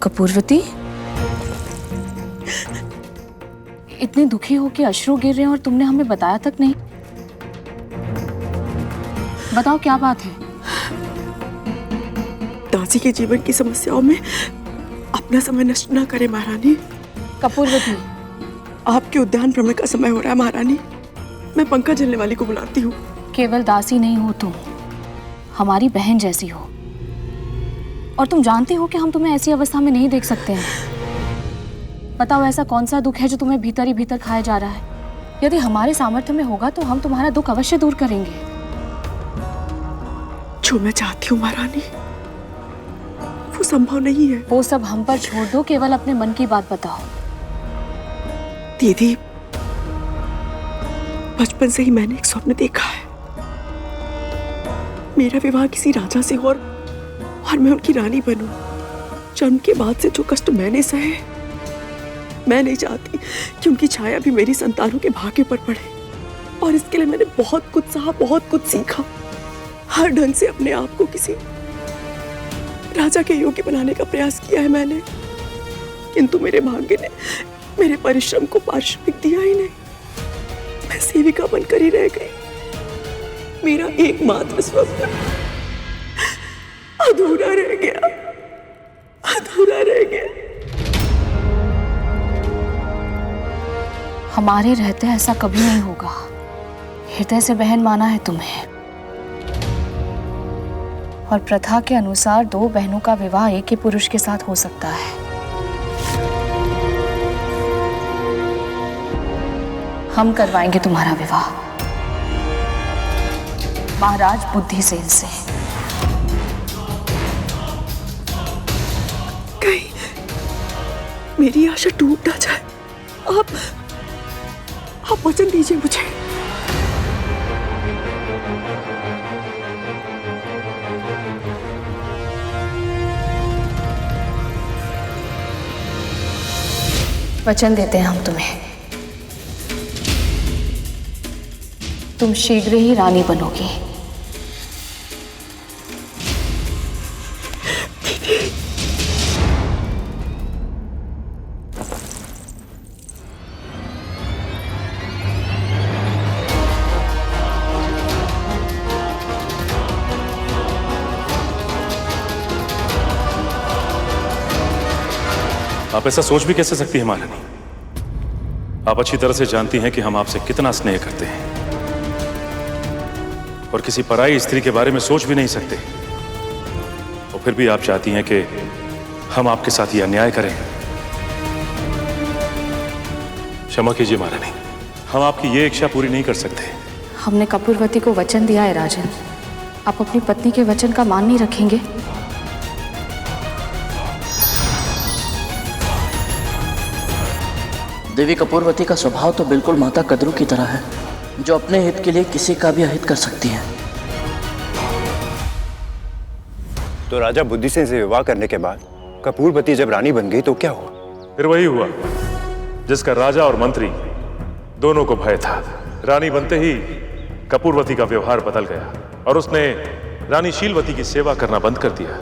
कपूरवती, इतने दुखी हो कि अश्रु गिर रहे हैं और तुमने हमें बताया तक नहीं। बताओ क्या बात है? दासी के जीवन की समस्याओं में अपना समय नष्ट न करें महारानी। कपूरवती, आपके उद्यान भ्रमण का समय हो रहा है महारानी। मैं पंखा झलने वाली को बुलाती हूँ। केवल दासी नहीं हो तुम, हमारी बहन जैसी हो, और तुम जानती हो कि हम तुम्हें ऐसी अवस्था में नहीं देख सकते हैं। बताओ ऐसा कौन सा दुख है जो तुम्हें भीतर ही भीतर खाया जा रहा है? यदि हमारे सामर्थ्य में होगा तो हम तुम्हारा दुख अवश्य दूर करेंगे। जो मैं चाहती हूँ महारानी वो संभव नहीं है। वो सब हम पर छोड़ दो, केवल अपने मन की बात बताओ। दीदी, बचपन से ही मैंने एक स्वप्न देखा है। मेरा विवाह किसी राजा से हो और मैं उनकी रानी बनूं। जन्म के बाद से जो कष्ट मैंने सहे, मैं नहीं चाहती कि उनकी छाया भी मेरी संतानों के भाग्य पर पड़े। और इसके लिए मैंने बहुत कुछ सहा, बहुत कुछ सीखा। हर ढंग से अपने आप को किसी राजा के योग्य बनाने का प्रयास किया है मैंने, किंतु मेरे भाग्य ने मेरे परिश्रम को पारिश्रमिक दिया ही नहीं। मैं सेविका बनकर ही रह गई। मेरा एकमात्र स्वप्न अधूरा रह गया, अधूरा रह गया। हमारे रहते ऐसा कभी नहीं होगा। हृदय से बहन माना है तुम्हें, और प्रथा के अनुसार दो बहनों का विवाह एक ही पुरुष के साथ हो सकता है। हम करवाएंगे तुम्हारा विवाह महाराज बुद्धिसेन से। कहीं मेरी आशा टूट ना जाए। आप वचन दीजिए मुझे। वचन देते हैं हम तुम्हें, तुम शीघ्र ही रानी बनोगी। आप ऐसा सोच भी कैसे सकती हैं महारानी? आप अच्छी तरह से जानती हैं कि हम आपसे कितना स्नेह करते हैं और किसी पराई स्त्री के बारे में सोच भी नहीं सकते। और फिर भी आप चाहती हैं कि हम आपके साथ ये अन्याय करें। क्षमा कीजिए महारानी, हम आपकी ये इच्छा पूरी नहीं कर सकते। हमने कपूरवती को वचन दिया है राजन, आप अपनी पत्नी के वचन का मान नहीं रखेंगे? देवी कपूरवती का स्वभाव तो बिल्कुल माता कद्रू की तरह है, जो अपने हित के लिए किसी का भी अहित कर सकती है। तो राजा बुद्धिसेन से विवाह करने के बाद कपूरवती जब रानी बन गई तो क्या हुआ? फिर वही हुआ जिसका राजा और मंत्री दोनों को भय था। रानी बनते ही कपूरवती का व्यवहार बदल गया और उसने रानी शीलवती की सेवा करना बंद कर दिया।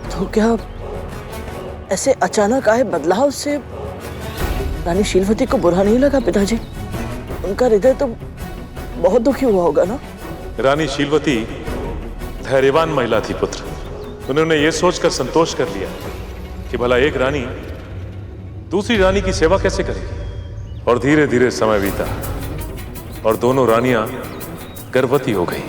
तो क्या ऐसे अचानक आए बदलाव से रानी शीलवती को बुरा नहीं लगा पिताजी? उनका हृदय तो बहुत दुखी हुआ होगा ना? रानी शीलवती धैर्यवान महिला थी पुत्र। उन्होंने ये सोचकर संतोष कर लिया कि भला एक रानी दूसरी रानी की सेवा कैसे करेगी। और धीरे धीरे समय बीता और दोनों रानियां गर्भवती हो गई।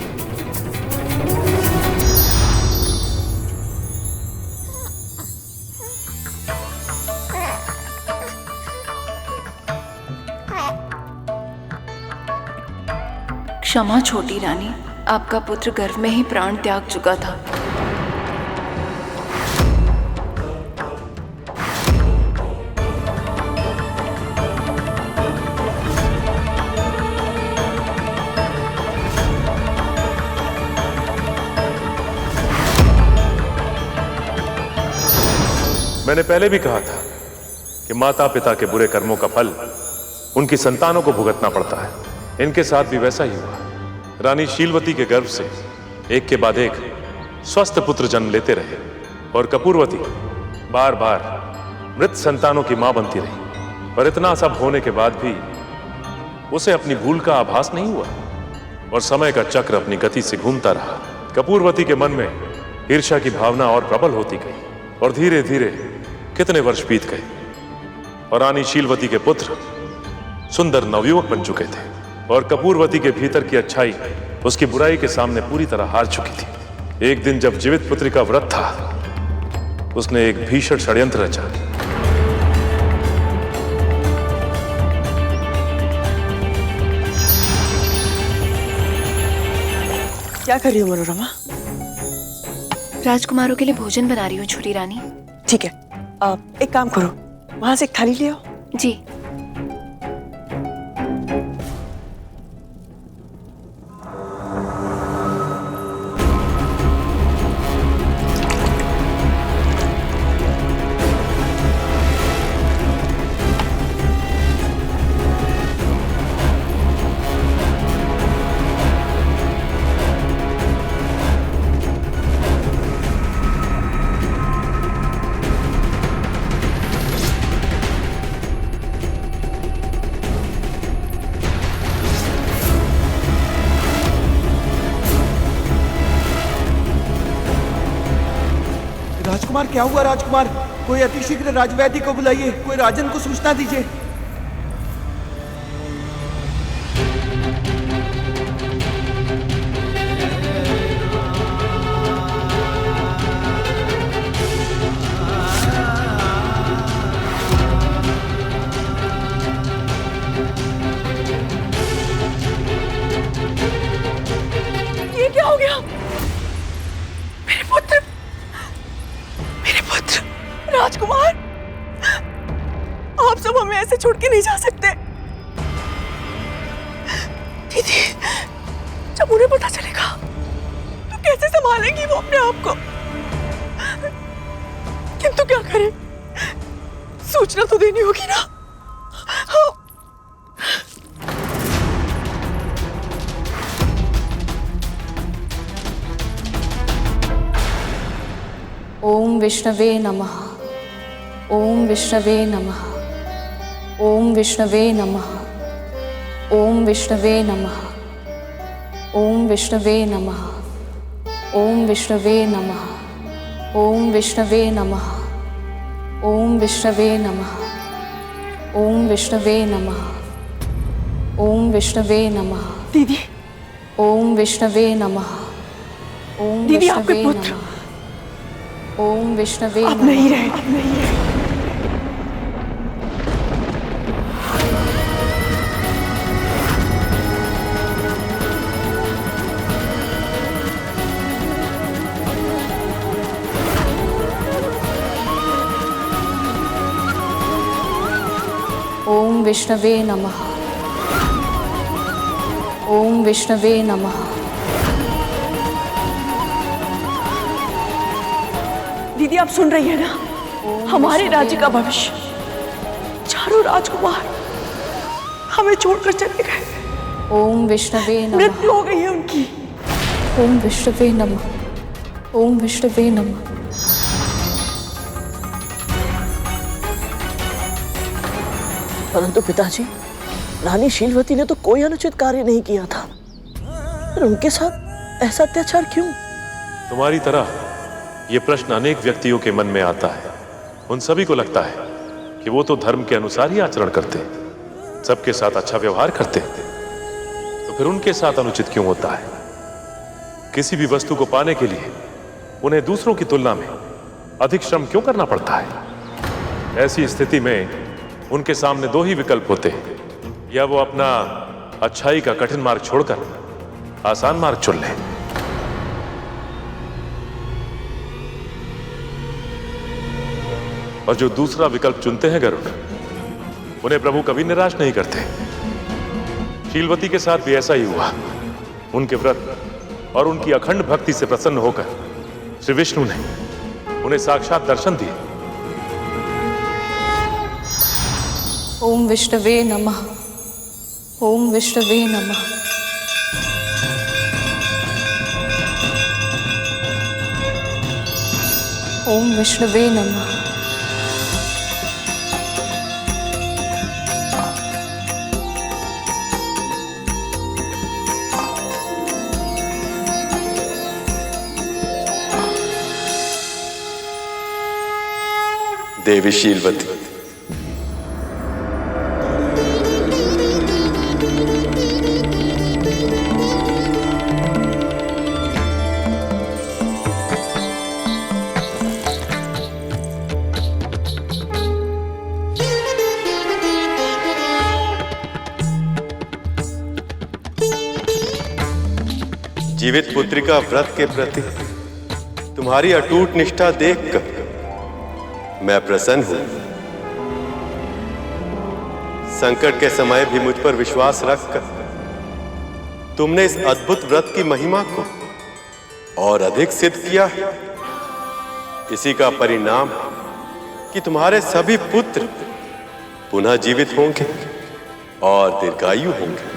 क्षमा छोटी रानी, आपका पुत्र गर्भ में ही प्राण त्याग चुका था। मैंने पहले भी कहा था कि माता पिता के बुरे कर्मों का फल उनकी संतानों को भुगतना पड़ता है। इनके साथ भी वैसा ही हुआ। रानी शीलवती के गर्भ से एक के बाद एक स्वस्थ पुत्र जन्म लेते रहे और कपूरवती बार बार मृत संतानों की मां बनती रही। पर इतना सब होने के बाद भी उसे अपनी भूल का आभास नहीं हुआ और समय का चक्र अपनी गति से घूमता रहा। कपूरवती के मन में ईर्ष्या की भावना और प्रबल होती गई और धीरे धीरे कितने वर्ष बीत गए और रानी शीलवती के पुत्र सुंदर नवयुवक बन चुके थे और कपूरवती के भीतर की अच्छाई उसकी बुराई के सामने पूरी तरह हार चुकी थी। एक दिन जब जीवित पुत्री का व्रत था, उसने एक भीषण षड्यंत्र रचा। क्या कर रही हो मनोरमा? राजकुमारों के लिए भोजन बना रही हूँ छोटी रानी। ठीक है, एक काम करो, वहां से एक थाली ले आओ। जी। राजकुमार, क्या हुआ राजकुमार? कोई अतिशीघ्र राजवैद्य को बुलाइए, कोई राजन को सूचना दीजिए। ये क्या हो गया? मेरे पुत्र राजकुमार, आप सब हमें ऐसे छोड़ के नहीं जा सकते। दीदी, जब उन्हें पता चलेगा तो कैसे संभालेंगी वो अपने आप को? किंतु क्या करें, सूचना तो देनी होगी ना। ओम विष्णवे नमः। ओम विष्णवे नमः। ओम विष्णवे नमः। ओम विष्णवे नमः। ओम विष्णवे नमः। ओम विष्णवे नमः। ओम विष्णवे नमः। ओम विष्णवे नमः। ओम विष्णवे नमः। ओम विष्णवे नमः। दीदी, ओम विष्णवे नमः। ओम दीदी, आपके विष्णवे पुत्र नमः। ओम विष्णवे आप नहीं रहे, आप नहीं रहे। ओम विष्णवे नमः। ओम विष्णवे नमः। दीदी, आप सुन रही है ना? हमारे राज्य का भविष्य, चारों राजकुमार हमें छोड़कर चले गए। ओम विष्णवे नमः। मृत्यु हो गई है उनकी। ओम विष्णवे नमः। ओम विष्णवे नमः। परंतु पिताजी, रानी शीलवती ने तो कोई अनुचित कार्य नहीं किया था, पर उनके साथ ऐसा अत्याचार क्यों? तुम्हारी तरह ये प्रश्न अनेक व्यक्तियों के मन में आता है। उन सभी को लगता है कि वो तो धर्म के अनुसार ही आचरण करते, सबके साथ अच्छा व्यवहार करते, तो फिर उनके साथ अनुचित क्यों होता है? किसी भी वस्तु को पाने के लिए उन्हें दूसरों की तुलना में अधिक श्रम क्यों करना पड़ता है? ऐसी स्थिति में उनके सामने दो ही विकल्प होते हैं, या वो अपना अच्छाई का कठिन मार्ग छोड़कर आसान मार्ग चुन लें, और जो दूसरा विकल्प चुनते हैं गरुड़, उन्हें प्रभु कभी निराश नहीं करते। शीलवती के साथ भी ऐसा ही हुआ। उनके व्रत और उनकी अखंड भक्ति से प्रसन्न होकर श्री विष्णु ने उन्हें साक्षात दर्शन दिए। ओम विष्णवे नमः। ओम विष्णवे नमः। ओम विष्णुवे नमः। देवी शीलवती, जीवित पुत्रिका व्रत के प्रति तुम्हारी अटूट निष्ठा देखकर मैं प्रसन्न हूं। संकट के समय भी मुझ पर विश्वास रखकर तुमने इस अद्भुत व्रत की महिमा को और अधिक सिद्ध किया है। इसी का परिणाम कि तुम्हारे सभी पुत्र पुनः जीवित होंगे और दीर्घायु होंगे।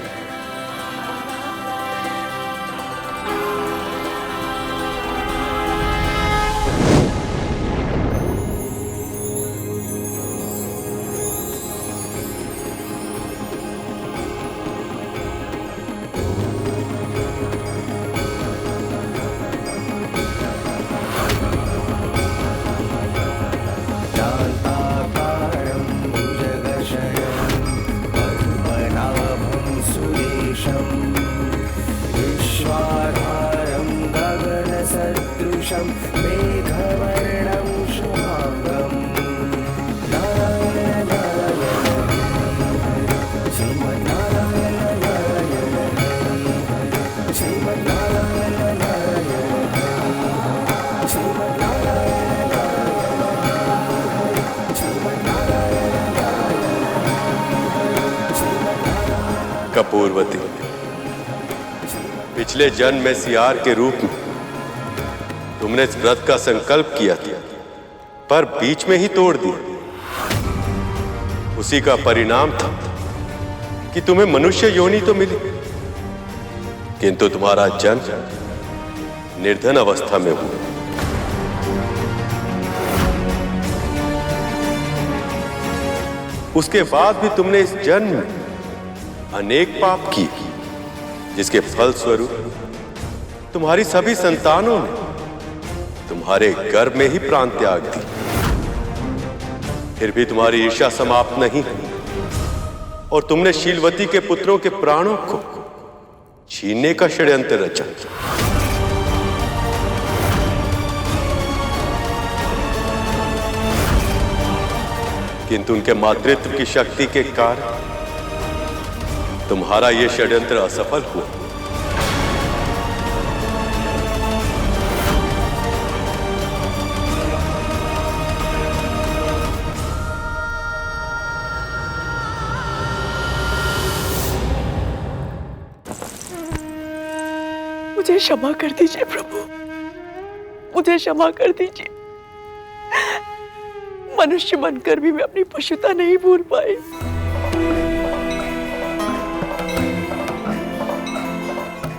कपूरवती, पिछले जन्म में सियार के रूप में तुमने इस व्रत का संकल्प किया था, पर बीच में ही तोड़ दिया। उसी का परिणाम था कि तुम्हें मनुष्य योनि तो मिली, किंतु तुम्हारा जन्म निर्धन अवस्था में हुआ। उसके बाद भी तुमने इस जन्म में अनेक पाप किए, जिसके फल स्वरूप तुम्हारी सभी संतानों ने तुम्हारे गर्भ में ही प्राण त्याग दी। फिर भी तुम्हारी ईर्ष्या समाप्त नहीं हुई और तुमने शीलवती के पुत्रों के प्राणों को छीनने का षड्यंत्र रचा। किंतु उनके मातृत्व की शक्ति के कारण तुम्हारा यह षड्यंत्र असफल हुआ। मुझे क्षमा कर दीजिए प्रभु, मुझे क्षमा कर दीजिए। मनुष्य बनकर भी मैं अपनी पशुता नहीं भूल पाई।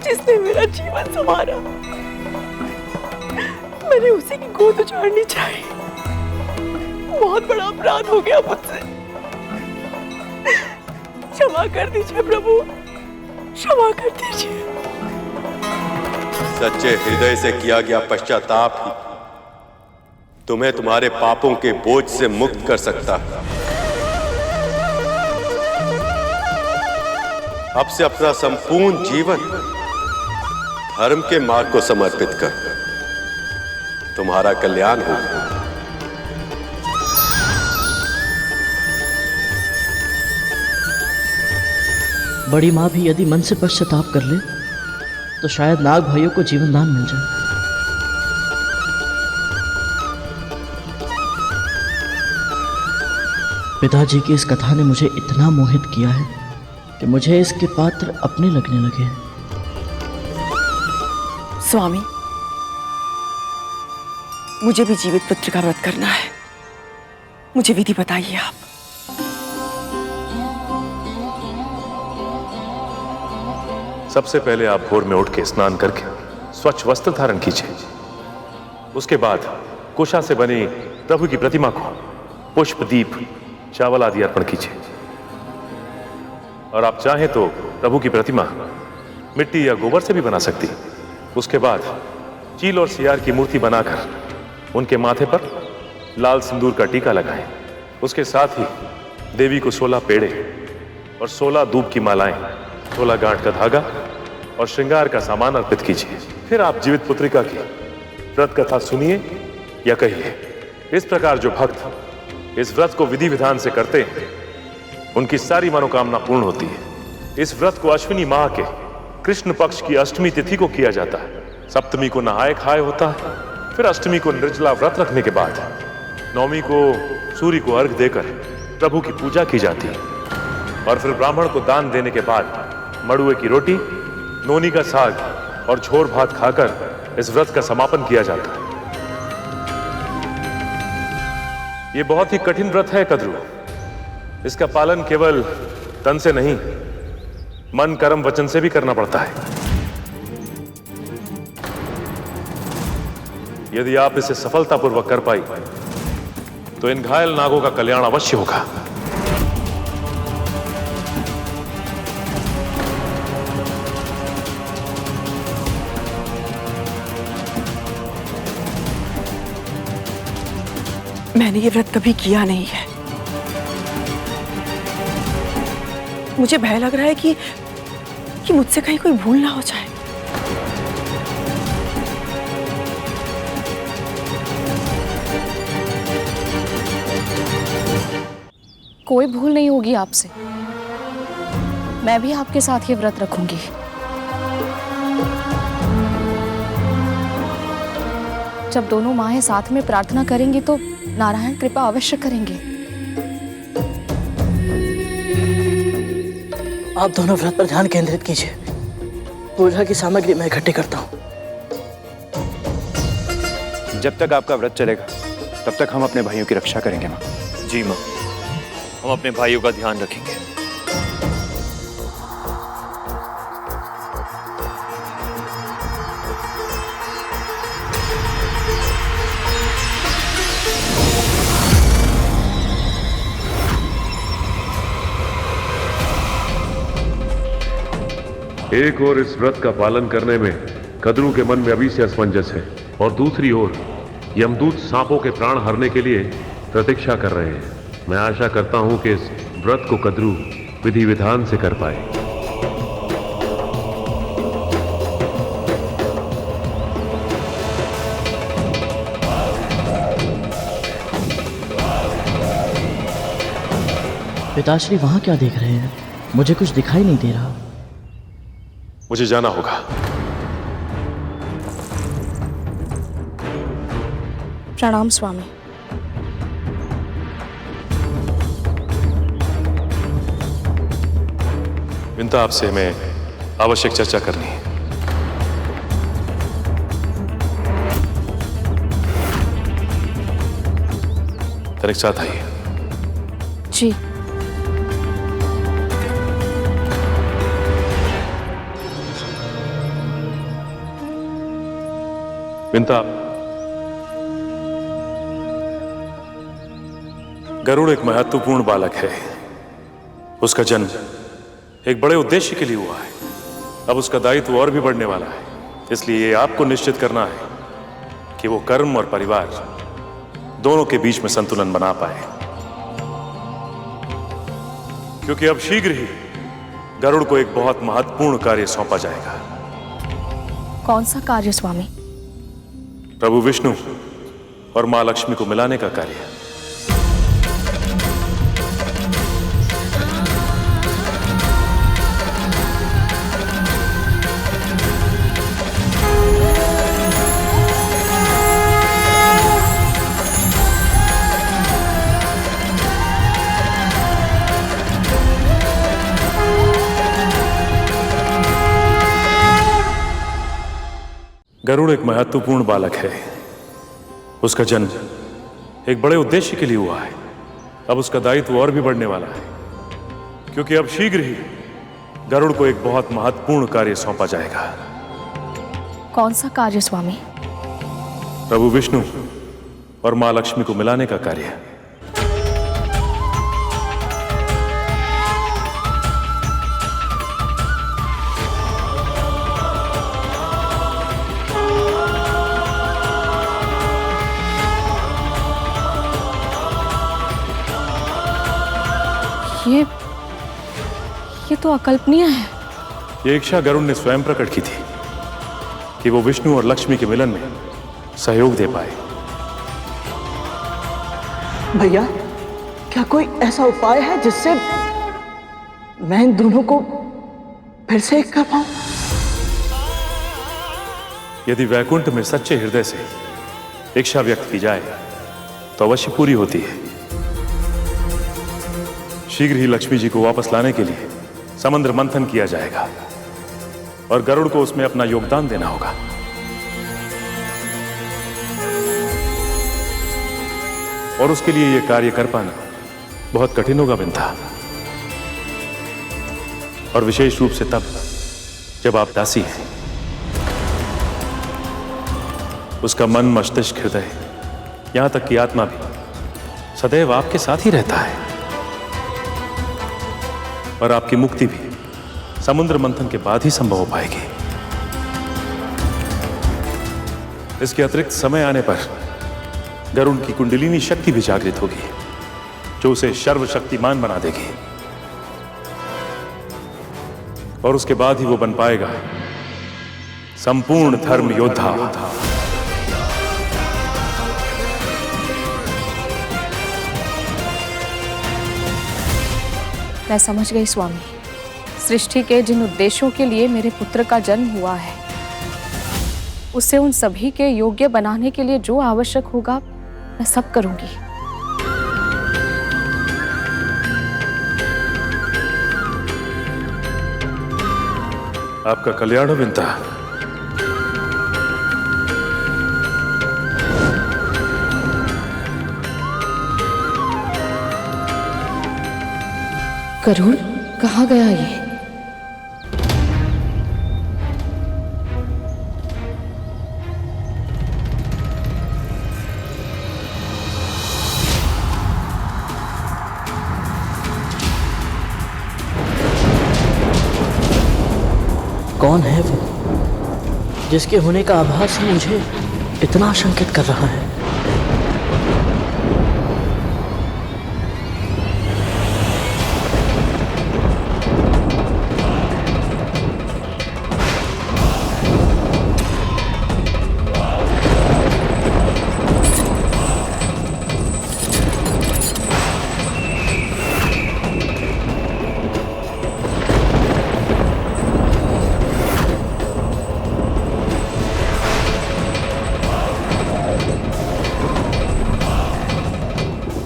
जिसने मेरा जीवन संवारा, मैंने उसी की गोद उजाड़नी चाहिए। बहुत बड़ा अपराध हो गया मुझसे। क्षमा कर दीजिए प्रभु, क्षमा कर दीजिए। सच्चे हृदय से किया गया पश्चाताप ही तुम्हें तुम्हारे पापों के बोझ से मुक्त कर सकता है। अब से अपना संपूर्ण जीवन धर्म के मार्ग को समर्पित कर तुम्हारा कल्याण होगा। बड़ी माँ भी यदि मन से पश्चाताप कर ले तो शायद नाग भाइयों को जीवन दान मिल जाए। पिताजी की इस कथा ने मुझे इतना मोहित किया है कि मुझे इसके पात्र अपने लगने लगे हैं। स्वामी, मुझे भी जीवित पुत्र का व्रत करना है। मुझे विधि बताइए आप। सबसे पहले आप भोर में उठ के स्नान करके स्वच्छ वस्त्र धारण कीजिए। उसके बाद कुशा से बनी प्रभु की प्रतिमा को पुष्प, दीप, चावल आदि अर्पण कीजिए। और आप चाहें तो प्रभु की प्रतिमा मिट्टी या गोबर से भी बना सकती। उसके बाद चील और सियार की मूर्ति बनाकर उनके माथे पर लाल सिंदूर का टीका लगाएं। उसके साथ ही देवी को 16 पेड़े और 16 दूब की मालाएं, 16 गांठ का धागा और श्रृंगार का सामान अर्पित कीजिए। फिर आप जीवित पुत्रिका की व्रत कथा सुनिए या कहिए। इस प्रकार जो भक्त इस व्रत को विधि विधान से करते हैं, उनकी सारी मनोकामना पूर्ण होती है। इस व्रत को अश्विनी माह के कृष्ण पक्ष की अष्टमी तिथि को किया जाता है। सप्तमी को नहाय खाए होता है। फिर अष्टमी को निर्जला व्रत रखने के बाद नवमी को सूर्य को अर्घ देकर प्रभु की पूजा की जाती है। और फिर ब्राह्मण को दान देने के बाद मड़ुए की रोटी, नोनी का साग और झोर भात खाकर इस व्रत का समापन किया जाता है। यह बहुत ही कठिन व्रत है कद्रू। इसका पालन केवल तन से नहीं, मन, कर्म, वचन से भी करना पड़ता है। यदि आप इसे सफलतापूर्वक कर पाई तो इन घायल नागों का कल्याण अवश्य होगा। मैंने ये व्रत कभी किया नहीं है। मुझे भय लग रहा है कि मुझसे कहीं कोई भूल ना हो जाए। कोई भूल नहीं होगी आपसे। मैं भी आपके साथ ये व्रत रखूंगी। जब दोनों माहें साथ में प्रार्थना करेंगी तो नारायण कृपा अवश्य करेंगे। आप दोनों व्रत पर ध्यान केंद्रित कीजिए। पूजा की सामग्री मैं इकट्ठी करता हूँ। जब तक आपका व्रत चलेगा तब तक हम अपने भाइयों की रक्षा करेंगे माँ। जी माँ, हम अपने भाइयों का ध्यान रखेंगे। एक और इस व्रत का पालन करने में कद्रू के मन में अभी से असमंजस है, और दूसरी ओर यमदूत सांपों के प्राण हरने के लिए प्रतीक्षा कर रहे हैं। मैं आशा करता हूं कि इस व्रत को कद्रू विधि विधान से कर पाए। पिताश्री वहां क्या देख रहे हैं? मुझे कुछ दिखाई नहीं दे रहा। मुझे जाना होगा। प्रणाम स्वामी। विंता, आपसे हमें आवश्यक चर्चा करनी है। तनिक साथ आइए। जी। विंता, गरुड़ एक महत्वपूर्ण बालक है। उसका जन्म एक बड़े उद्देश्य के लिए हुआ है। अब उसका दायित्व और भी बढ़ने वाला है। इसलिए ये आपको निश्चित करना है कि वो कर्म और परिवार दोनों के बीच में संतुलन बना पाए, क्योंकि अब शीघ्र ही गरुड़ को एक बहुत महत्वपूर्ण कार्य सौंपा जाएगा। कौन सा कार्य स्वामी? प्रभु विष्णु और मां लक्ष्मी को मिलाने का कार्य। गरुड़ एक महत्वपूर्ण बालक है। उसका जन्म एक बड़े उद्देश्य के लिए हुआ है। अब उसका दायित्व और भी बढ़ने वाला है, क्योंकि अब शीघ्र ही गरुड़ को एक बहुत महत्वपूर्ण कार्य सौंपा जाएगा। कौन सा कार्य स्वामी? प्रभु विष्णु और मां लक्ष्मी को मिलाने का कार्य है। ये तो अकल्पनीय है। ये इच्छा गरुड़ ने स्वयं प्रकट की थी कि वो विष्णु और लक्ष्मी के मिलन में सहयोग दे पाए। भैया, क्या कोई ऐसा उपाय है जिससे मैं इन दोनों को फिर से एक कर पाऊं? यदि वैकुंठ में सच्चे हृदय से इच्छा व्यक्त की जाए तो अवश्य पूरी होती है। शीघ्र ही लक्ष्मी जी को वापस लाने के लिए समुद्र मंथन किया जाएगा और गरुड़ को उसमें अपना योगदान देना होगा। और उसके लिए यह कार्य कर पाना बहुत कठिन होगा बिंथा, और विशेष रूप से तब जब आप दासी हैं। उसका मन, मस्तिष्क, हृदय, यहां तक कि आत्मा भी सदैव आपके साथ ही रहता है। और आपकी मुक्ति भी समुद्र मंथन के बाद ही संभव हो पाएगी। इसके अतिरिक्त समय आने पर गरुड़ की कुंडलिनी शक्ति भी जागृत होगी, जो उसे सर्वशक्तिमान बना देगी। और उसके बाद ही वो बन पाएगा संपूर्ण धर्म योद्धा। मैं समझ गई स्वामी। सृष्टि के जिन उद्देश्यों के लिए मेरे पुत्र का जन्म हुआ है, उसे उन सभी के योग्य बनाने के लिए जो आवश्यक होगा मैं सब करूंगी। आपका कल्याण हो बिंता। गरुड़ कहाँ गया ये? कौन है वो जिसके होने का आभास ही मुझे इतना आशंकित कर रहा है?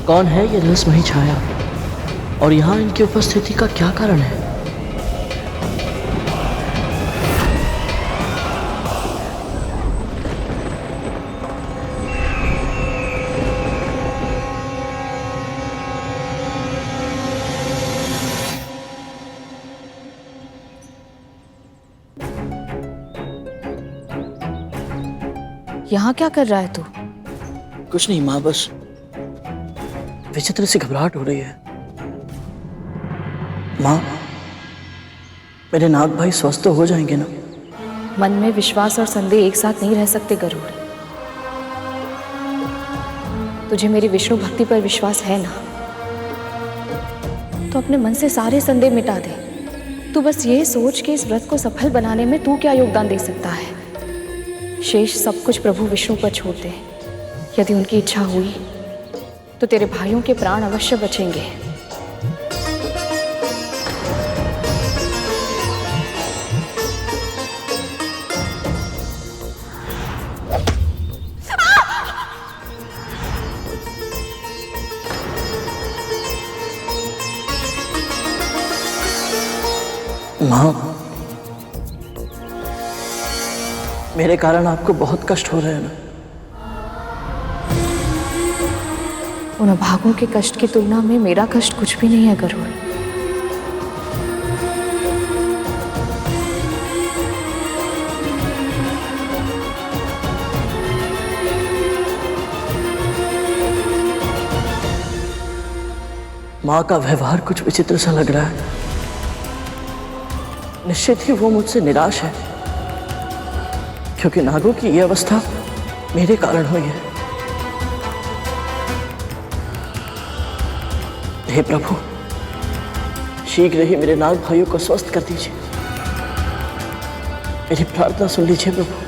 कौन है ये रहस्यमयी छाया और यहाँ इनकी उपस्थिति का क्या कारण है? यहाँ क्या कर रहा है तू? कुछ नहीं माँ, बस विचित्र सी घबराहट हो रही है। माँ, मेरे नाग भाई स्वस्थ तो हो जाएंगे ना? मन में विश्वास और संदेह एक साथ नहीं रह सकते गरुड़। तुझे मेरी विष्णु भक्ति पर विश्वास है ना, तो अपने मन से सारे संदेह मिटा दे। तू बस ये सोच कि इस व्रत को सफल बनाने में तू क्या योगदान दे सकता है। शेष सब कुछ प्रभु विष्णु पर छोड़ दे। यदि उनकी इच्छा हुई तो तेरे भाइयों के प्राण अवश्य बचेंगे। माँ, मेरे कारण आपको बहुत कष्ट हो रहे हैं ना? उन अभागों के कष्ट की तुलना में मेरा कष्ट कुछ भी नहीं है गरुड़। माँ का व्यवहार कुछ विचित्र सा लग रहा है। निश्चित ही वो मुझसे निराश है, क्योंकि नागों की ये अवस्था मेरे कारण हुई है। हे प्रभु, शीघ्र ही मेरे नाग भाइयों को स्वस्थ कर दीजिए। मेरी प्रार्थना सुन लीजिए प्रभु।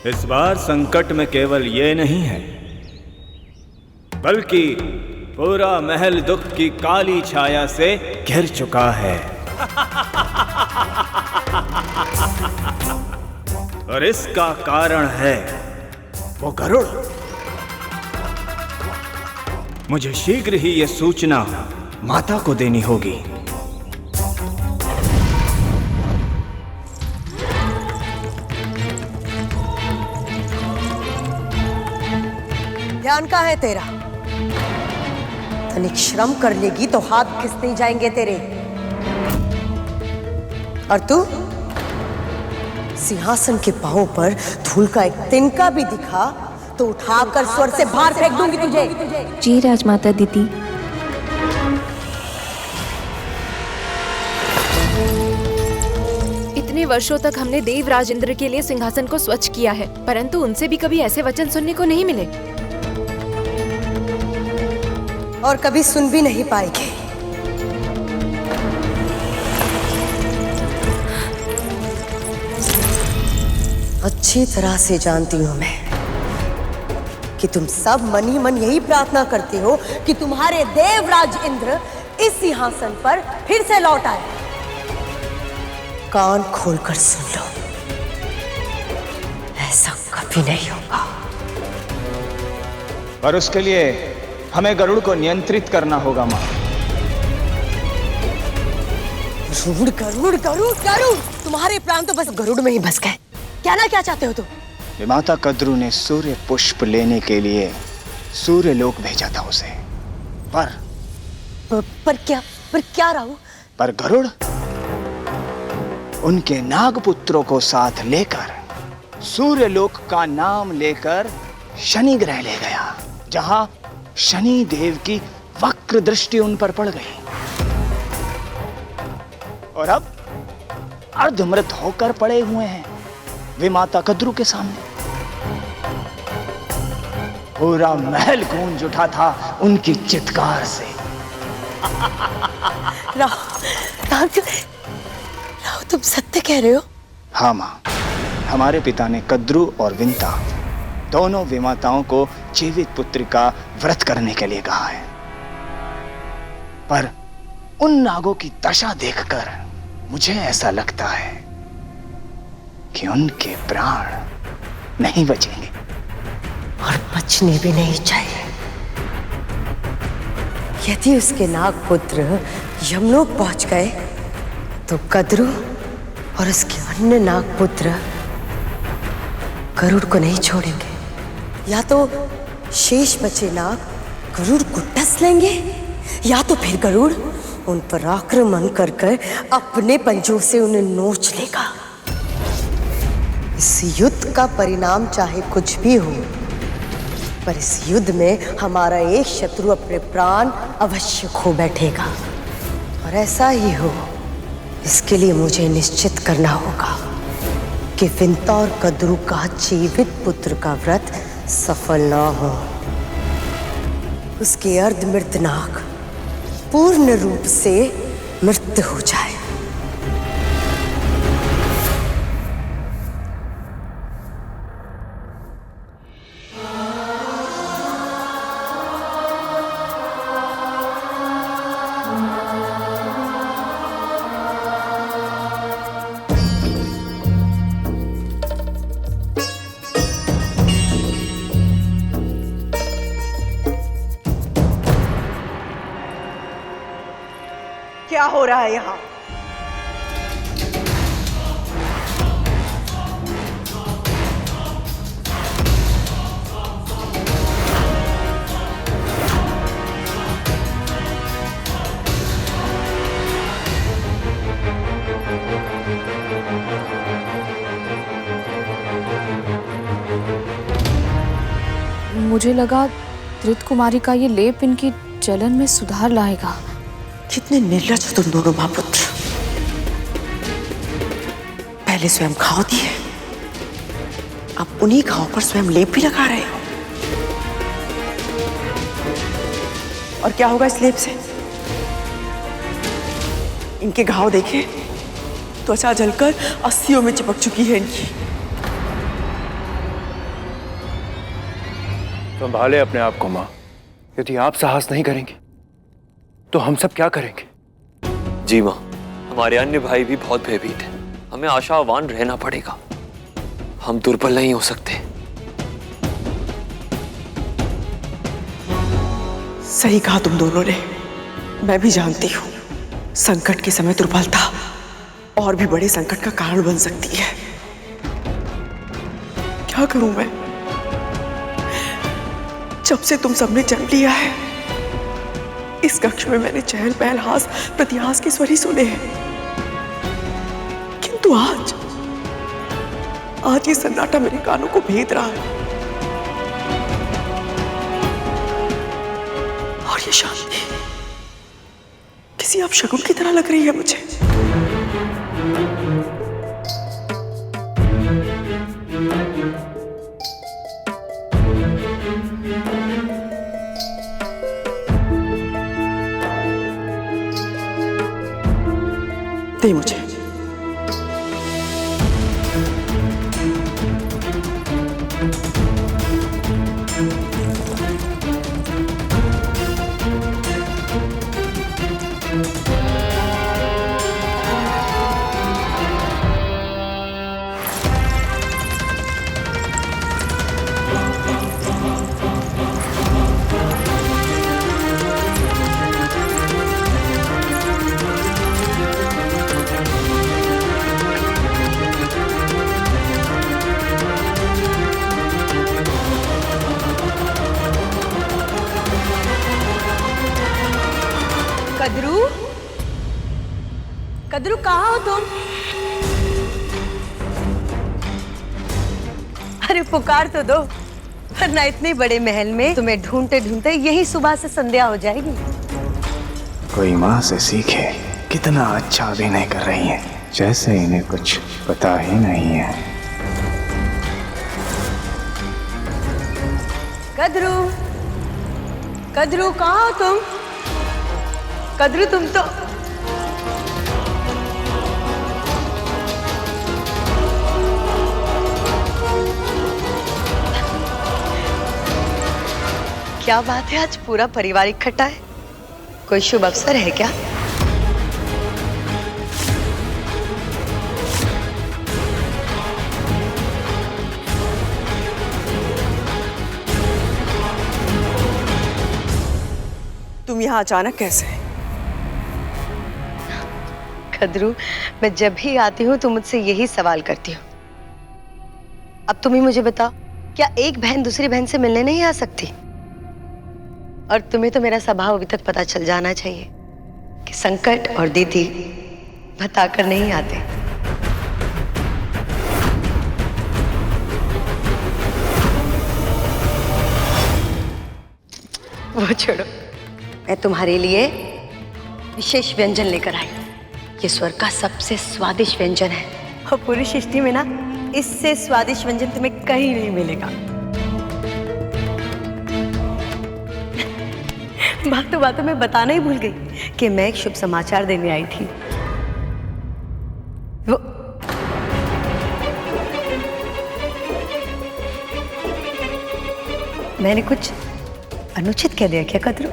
इस बार संकट में केवल ये नहीं है, बल्कि पूरा महल दुख की काली छाया से घिर चुका है। और इसका कारण है वो गरुड़। मुझे शीघ्र ही ये सूचना माता को देनी होगी। ध्यान का है तेरा? तनिक श्रम कर लेगी तो हाथ घिस नहीं जाएंगे तेरे। और तू सिंहासन के पांव पर धूल का एक तिनका भी दिखा तो उठाकर स्वर से बाहर फेंक दूंगी तुझे। जी राजमाता दीदी। इतने वर्षों तक हमने देवराज इंद्र के लिए सिंहासन को स्वच्छ किया है, परंतु उनसे भी कभी ऐसे वचन सुनने को नहीं मिले और कभी सुन भी नहीं पाएंगे। अच्छी तरह से जानती हूं मैं कि तुम सब मन ही मन यही प्रार्थना करते हो कि तुम्हारे देवराज इंद्र इस सिंहासन पर फिर से लौट आए। कान खोलकर सुन लो, ऐसा कभी नहीं होगा। और उसके लिए हमें गरुड़ को नियंत्रित करना होगा माँ। गरुड़ गरुड़ गरुड़ गरुड़, तुम्हारे प्राण तो बस गरुड़ में ही बस गए। क्या ना क्या चाहते हो तुम? विमाता कद्रू ने सूर्य पुष्प लेने के लिए सूर्य लोक भेजा था उसे, पर क्या राहु? पर गरुड़ उनके नागपुत्रों को साथ लेकर सूर्य लोक का नाम लेकर शनि ग्रह ले गया, जहां शनि देव की वक्र दृष्टि उन पर पड़ गई और अब अर्धमृत होकर पड़े हुए हैं विमाता कद्रू के सामने। पूरा महल गूंज उठा था उनकी चित्कार से। राहु, तुम सत्य कह रहे हो? हाँ माँ, हमारे पिता ने कद्रू और विंता दोनों विमाताओं को जीवित पुत्र का व्रत करने के लिए कहा है, पर उन नागों की दशा देखकर मुझे ऐसा लगता है कि उनके प्राण नहीं बचेंगे और बचने भी नहीं चाहिए। यदि उसके नागपुत्र यमलोक पहुंच गए तो कद्रू और उसके अन्य नागपुत्र गरुड़ को नहीं छोड़ेंगे। या तो शेष बचे नाग गरुड़ को डस लेंगे, या तो फिर गरुड़ उन पर आक्रमण कर अपने पंजों से उन्हें नोच लेगा। इस युद्ध का परिणाम चाहे कुछ भी हो, पर इस युद्ध में हमारा एक शत्रु अपने प्राण अवश्य खो बैठेगा। और ऐसा ही हो, इसके लिए मुझे निश्चित करना होगा कि विंता और कद्रू का जीवित पुत्र का व्रत सफल ना हो। उसके अर्धमृत नाग पूर्ण रूप से मृत हो जाए। क्या हो रहा है यहाँ? मुझे लगा धृत कुमारी का ये लेप इनकी जलन में सुधार लाएगा। कितने निर्लज तुम दोनों महापुत्र। पहले स्वयं घाव दिए, अब उन्हीं घाव पर स्वयं लेप भी लगा रहे हो। और क्या होगा इस लेप से? इनके घाव देखे, त्वचा जलकर अस्थियों में चिपक चुकी है इनकी। संभाले अपने आप को माँ। यदि आप साहस नहीं करेंगे तो हम सब क्या करेंगे? जी माँ, हमारे अन्य भाई भी बहुत भयभीत हैं। हमें आशावान रहना पड़ेगा। हम दुर्बल नहीं हो सकते। सही कहा तुम दोनों ने। मैं भी जानती हूँ संकट के समय दुर्बलता और भी बड़े संकट का कारण बन सकती है। क्या करूं मैं? जब से तुम सबने जन्म लिया है, इस कक्ष में मैंने चहल पहल, हास प्रतिहास के स्वर ही सुने हैं। किंतु आज ये सन्नाटा मेरे कानों को भेद रहा है। और ये शांति किसी अपशगुन की तरह लग रही है मुझे। दे मुझे। कद्रू, कद्रू कहाँ हो तुम? अरे पुकार तो दो, वरना इतने बड़े महल में तुम्हें ढूंढते ढूंढते यही सुबह से संध्या हो जाएगी। कोई माँ से सीखे, कितना अच्छा अभिनय कर रही हैं, जैसे इन्हें कुछ पता ही नहीं है। कद्रू, कद्रू कहाँ हो तुम? कद्रू तुम तो क्या बात है, आज पूरा परिवार इकट्ठा है। कोई शुभ अवसर है क्या? तुम यहाँ अचानक कैसे? कद्रू, मैं जब भी आती हूँ तुम मुझसे यही सवाल करती हो। अब तुम ही मुझे बताओ, क्या एक बहन दूसरी बहन से मिलने नहीं आ सकती? और तुम्हें तो मेरा स्वभाव अभी तक पता चल जाना चाहिए कि संकट और दीदी बताकर नहीं आते। वो छोड़ो, मैं तुम्हारे लिए विशेष व्यंजन लेकर आई। ये स्वर्ग का सबसे स्वादिष्ट व्यंजन है और पूरी सृष्टि में ना इससे स्वादिष्ट व्यंजन तुम्हें कहीं नहीं मिलेगा। बातों बातों में बताना ही भूल गई कि मैं एक शुभ समाचार देने आई थी। वो मैंने कुछ अनुचित कह दिया क्या कद्रू?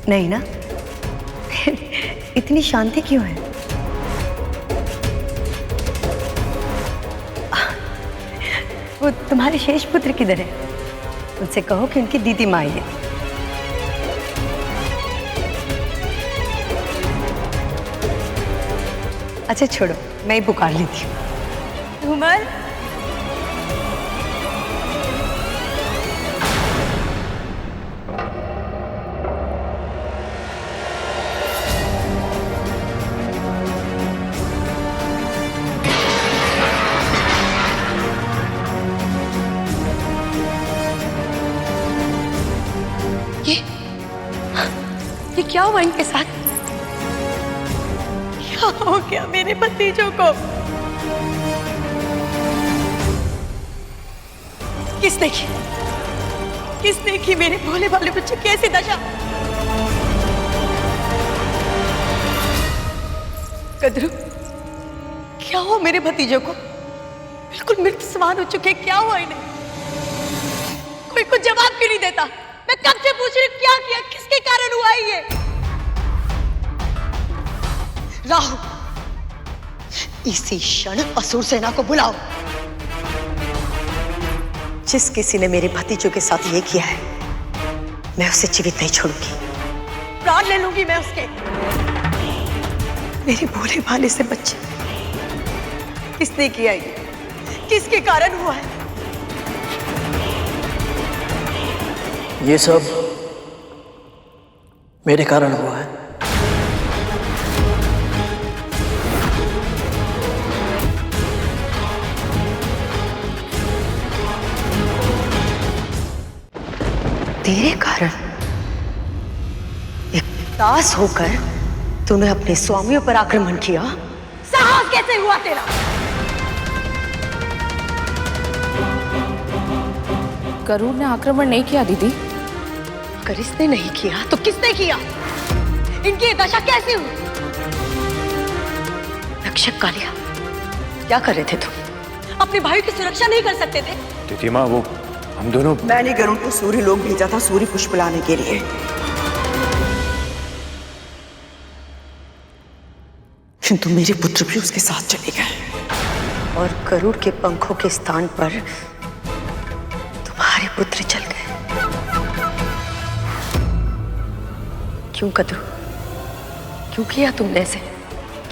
नहीं ना? इतनी शांति क्यों है? वो तुम्हारे शेष पुत्र किधर है? उनसे कहो कि उनकी दीदी माँ आई है। अच्छा छोड़ो, मैं ही पुकार लेती हूँ। उमर, ये क्या हुआ इनके साथ? क्या हो गया मेरे भतीजों को? किसने की? किसने की मेरे भोले भाले बच्चे की ऐसी दशा? कद्रू, क्या हुआ मेरे भतीजों को? बिल्कुल मृत समान हो चुके, क्या हुआ इन्हें? कोई कुछ जवाब क्यों नहीं देता? मैं कब से पूछ रही हूँ, क्या किया, किसके कारण हुआ ये? राहु, इसी क्षण असुर सेना को बुलाओ। जिस किसी ने मेरे भतीजों के साथ ये किया है, मैं उसे जीवित नहीं छोड़ूंगी, प्राण ले लूंगी मैं उसके। मेरे भोले भाले से बच्चे, किसने किया ये? किसके कारण हुआ है? ये सब मेरे कारण हुआ है। तेरे कारण? एक दास होकर तूने अपने स्वामियों पर आक्रमण किया? साहस कैसे हुआ तेरा? गरुड़ ने आक्रमण नहीं किया दीदी। अगर इसने नहीं किया तो किसने किया? इनकी ये दशा कैसे हुई? रक्षक कालिया, क्या कर रहे थे तुम? अपने भाई की सुरक्षा नहीं कर सकते थे? तिथि माँ, वो हम दोनों। मैंने गरुड़ को सूर्य लोक भेजा था सूर्य पुष्प लाने के लिए। किंतु मेरे पुत्र भी उसके साथ चले गए और गरुड़ के पंखों के स्थान पर तुम्हारे पुत्र चल गए। क्यों कद्रू? क्यों किया तुमने ऐसे?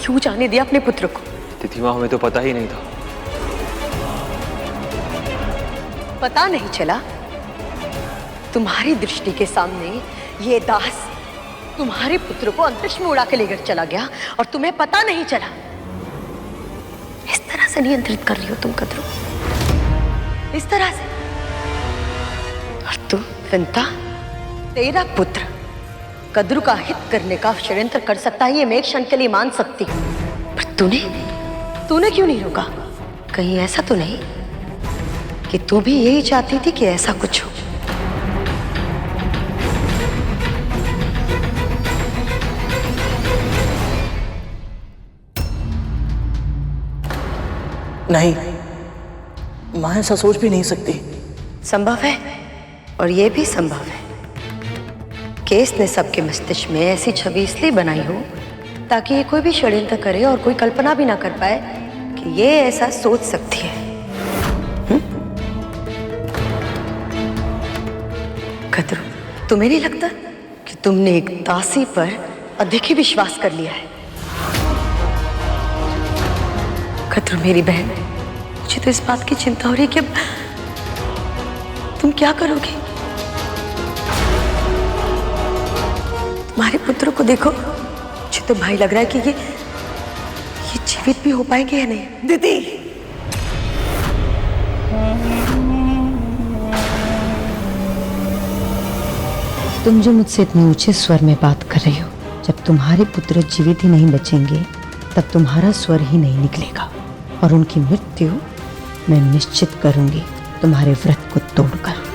क्यों जाने दिया अपने पुत्र को? तिथि माँ, हमें तो पता ही नहीं था। पता नहीं चला? तुम्हारी दृष्टि के सामने ये दास तुम्हारे पुत्र को अंतरिक्ष में उड़ा के लेकर चला गया और तुम्हें पता नहीं चला? इस तरह से नियंत्रित कर रही हो तुम कद्रू, इस तरह से? और तू विंता, तेरा पुत्र कद्रू का हित करने का षड्यंत्र कर सकता है, ये मैं एक क्षण के लिए मान सकती हूँ, पर तूने क्यों नहीं रोका? कहीं ऐसा तो नहीं कि तू भी यही चाहती थी कि ऐसा कुछ हो? नहीं, मां ऐसा सोच भी नहीं सकती। संभव है, और यह भी संभव है कि इसने सबके मस्तिष्क में ऐसी छवि इसलिए बनाई हो ताकि ये कोई भी षड्यंत्र करे और कोई कल्पना भी ना कर पाए कि ये ऐसा सोच सकती है। कद्रू, तुम्हें नहीं लगता कि तुमने एक दासी पर अधिक ही विश्वास कर लिया है? कद्रू मेरी बहन, मुझे तो इस बात की चिंता हो रही है कि अब तुम क्या करोगी? तुम्हारे पुत्र को देखो, मुझे तो भाई लग रहा है कि ये जीवित भी हो पाएंगे या नहीं। दीदी, तुम जो मुझसे इतने ऊंचे स्वर में बात कर रही हो, जब तुम्हारे पुत्र जीवित ही नहीं बचेंगे तब तुम्हारा स्वर ही नहीं निकलेगा और उनकी मृत्यु मैं निश्चित करूंगी तुम्हारे व्रत को तोड़कर।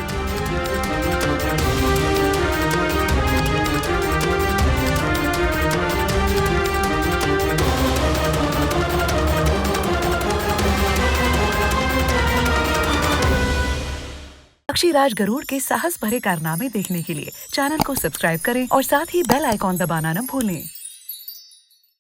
पक्षीराज गरुड़ के साहस भरे कारनामे देखने के लिए चैनल को सब्सक्राइब करें और साथ ही बेल आइकॉन दबाना न भूलें।